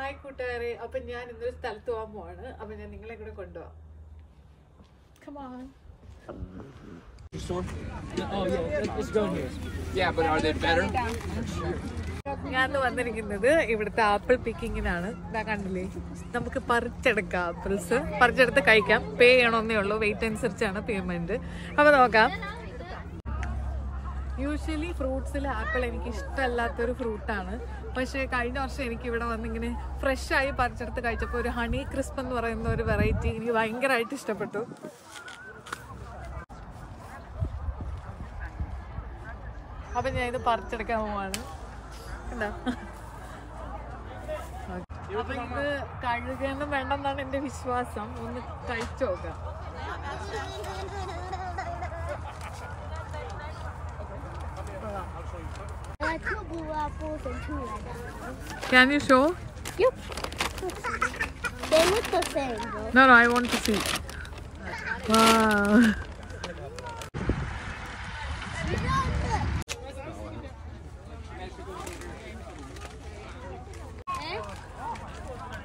Hi കൂട്ടുകാരെ, അപ്പൊ ഞാൻ ഇന്നൊരു സ്ഥലത്ത് പോകാൻ പോവാണ്. അപ്പൊ ഞാൻ നിങ്ങളെ കൂടെ കൊണ്ടുപോവാം. Come on. Oh yeah, let's go here. Yeah, but are they better? ഞാൻ വന്നിരിക്കുന്നത് ഇവിടുത്തെ ആപ്പിൾ പിക്കിങ്ങിനാണ്. ഇതാ കണ്ടില്ലേ, നമുക്ക് പറിച്ചെടുക്കാം. ആപ്പിൾസ് പറിച്ചെടുത്ത് കഴിക്കാം. പേ ചെയ്യണമെന്നേ ഉള്ളൂ. വെയിറ്റ് അനുസരിച്ചാണ് പേയ്മെന്റ്. അപ്പൊ നോക്കാം. യൂഷ്വലി ഫ്രൂട്ട്സിൽ ആപ്പിൾ എനിക്ക് ഇഷ്ടമല്ലാത്തൊരു ഫ്രൂട്ടാണ്. പക്ഷേ കഴിഞ്ഞ വർഷം എനിക്ക് ഇവിടെ വന്നിങ്ങനെ ഫ്രഷായി പറിച്ചെടുത്ത് കഴിച്ചപ്പോൾ ഒരു ഹണി ക്രിസ്പ് എന്ന് പറയുന്ന ഒരു വെറൈറ്റി എനിക്ക് ഭയങ്കരമായിട്ട് ഇഷ്ടപ്പെട്ടു. അപ്പം ഞാൻ ഇത് പറിച്ചെടുക്കാൻ പോവാണ്. എന്താ അപ്പം ഇത് കഴുകാനും വേണ്ടെന്നാണ് എൻ്റെ വിശ്വാസം. ഒന്ന് കഴിച്ചു നോക്കാം. I put blue apples and 2 like that. Can you show? Yep. They look the same, though. No, I want to see. Wow.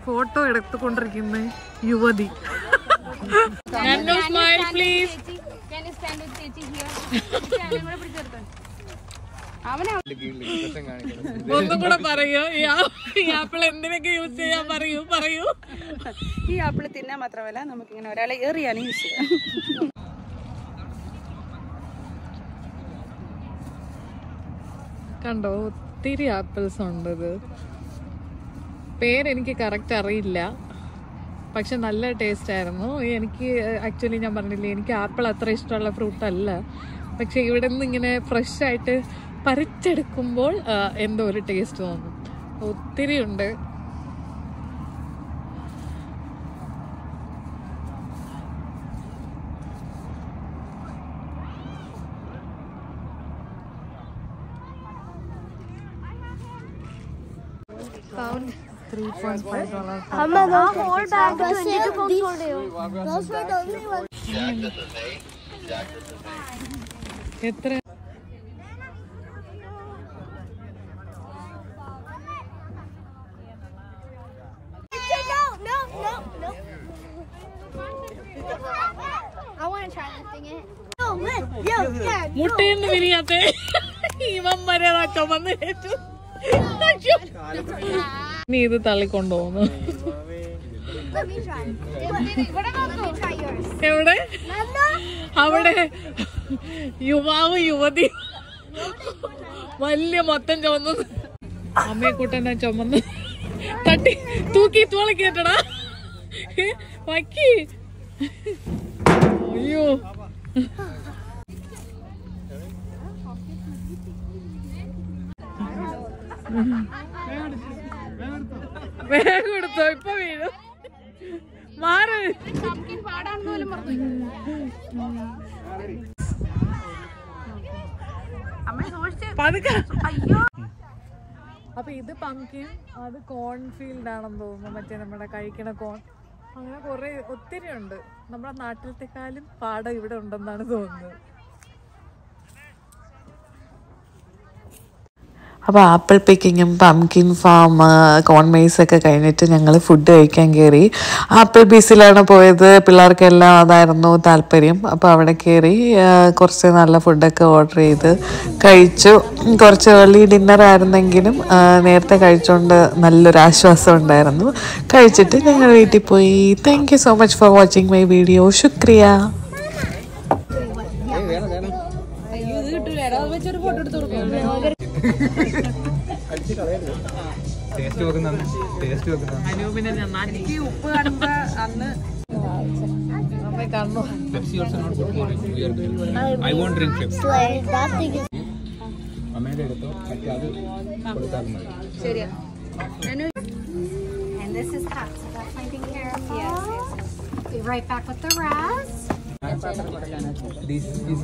Photo എടുത്തുകൊണ്ടിരിക്കുന്ന യുവതി. Can you smile, please? Can you stand with Titi here? ഒന്നും കൂടെ പറയൂ. ഈ apple എന്തിനൊക്കെ use ചെയ്യാൻ പറയൂ. ഈ ആപ്പിൾ തിന്നാൻ മാത്രമല്ല നമുക്ക് ഇങ്ങനെ ഒരാളെ ഏറിയാലും യൂസ് ചെയ്യാം. കണ്ടോ, ഒത്തിരി ആപ്പിൾസ് ഉണ്ട്. ഇത് പേരെനിക്ക് കറക്റ്റ് അറിയില്ല, പക്ഷെ നല്ല ടേസ്റ്റ് ആയിരുന്നു. എനിക്ക് ആക്ച്വലി ഞാൻ പറഞ്ഞില്ലേ, എനിക്ക് ആപ്പിൾ അത്ര ഇഷ്ടമുള്ള ഫ്രൂട്ട് അല്ല. പക്ഷെ ഇവിടെ നിന്ന് ഇങ്ങനെ ഫ്രഷായിട്ട് പറിച്ചെടുക്കുമ്പോൾ എന്തോ ഒരു ടേസ്റ്റ് തോന്നും. ഒത്തിരി ഉണ്ട്. $3.5. whole bag of 22 books for you. Those were the only ones. എത്ര? No. I want to try lifting it. No, yeah. മുട്ടയെന്ന് വിരിയാത്തെ ഇവൻ വരെ ചുമന്ന് ഏറ്റു. നീ ഇത് തള്ളിക്കൊണ്ടുപോകുന്നു. Let me try. Let me try yours. എവിടെ? അവിടെ യുവാവ് യുവതി വലിയ മൊത്തം ചുമന്നു. അമ്മയെ കൂട്ടന്നെ ചുമന്ന് തട്ടി തൂക്കി തോളി കേട്ടടാ. വക്കി. അയ്യോ, വേഗം എടുത്തോ, ഇപ്പൊ വീഴും. മാറ്. അപ്പൊ ഇത് പംകിൻ, അത് കോൺ ഫീൽഡ് ആണെന്ന് തോന്നുന്നു. മറ്റേ നമ്മുടെ കഴിക്കണ കോൺ. അങ്ങനെ കുറെ ഒത്തിരി ഉണ്ട്. നമ്മുടെ നാട്ടിലത്തെക്കാളും പാടം ഇവിടെ ഉണ്ടെന്നാണ് തോന്നുന്നത്. അപ്പോൾ ആപ്പിൾ പിക്കിങ്ങും പംകിൻ ഫാം കോൺ മെയ്സ് ഒക്കെ കഴിഞ്ഞിട്ട് ഞങ്ങൾ ഫുഡ് കഴിക്കാൻ കയറി. ആപ്പിൾ ബീസിലാണ് പോയത്. പിള്ളേർക്കെല്ലാം അതായിരുന്നു താല്പര്യം. അപ്പോൾ അവിടെ കയറി കുറച്ച് നല്ല ഫുഡൊക്കെ ഓർഡർ ചെയ്ത് കഴിച്ചു. കുറച്ച് ഏർലി ഡിന്നർ ആയിരുന്നെങ്കിലും നേരത്തെ കഴിച്ചുകൊണ്ട് നല്ലൊരു ആശ്വാസം ഉണ്ടായിരുന്നു. കഴിച്ചിട്ട് ഞങ്ങൾ വീട്ടിൽ പോയി. Thank you so much for watching my video. ശുക്രിയ. അനൂപിനെ ഉപ്പ് കാണുമ്പോ അന്ന് കാണുന്നു. Pepsi also not good for you. We are good. I won't drink Pepsi. That thing is. And this is hot, so that's taken care of. Yes. Be right back with the rest. This is.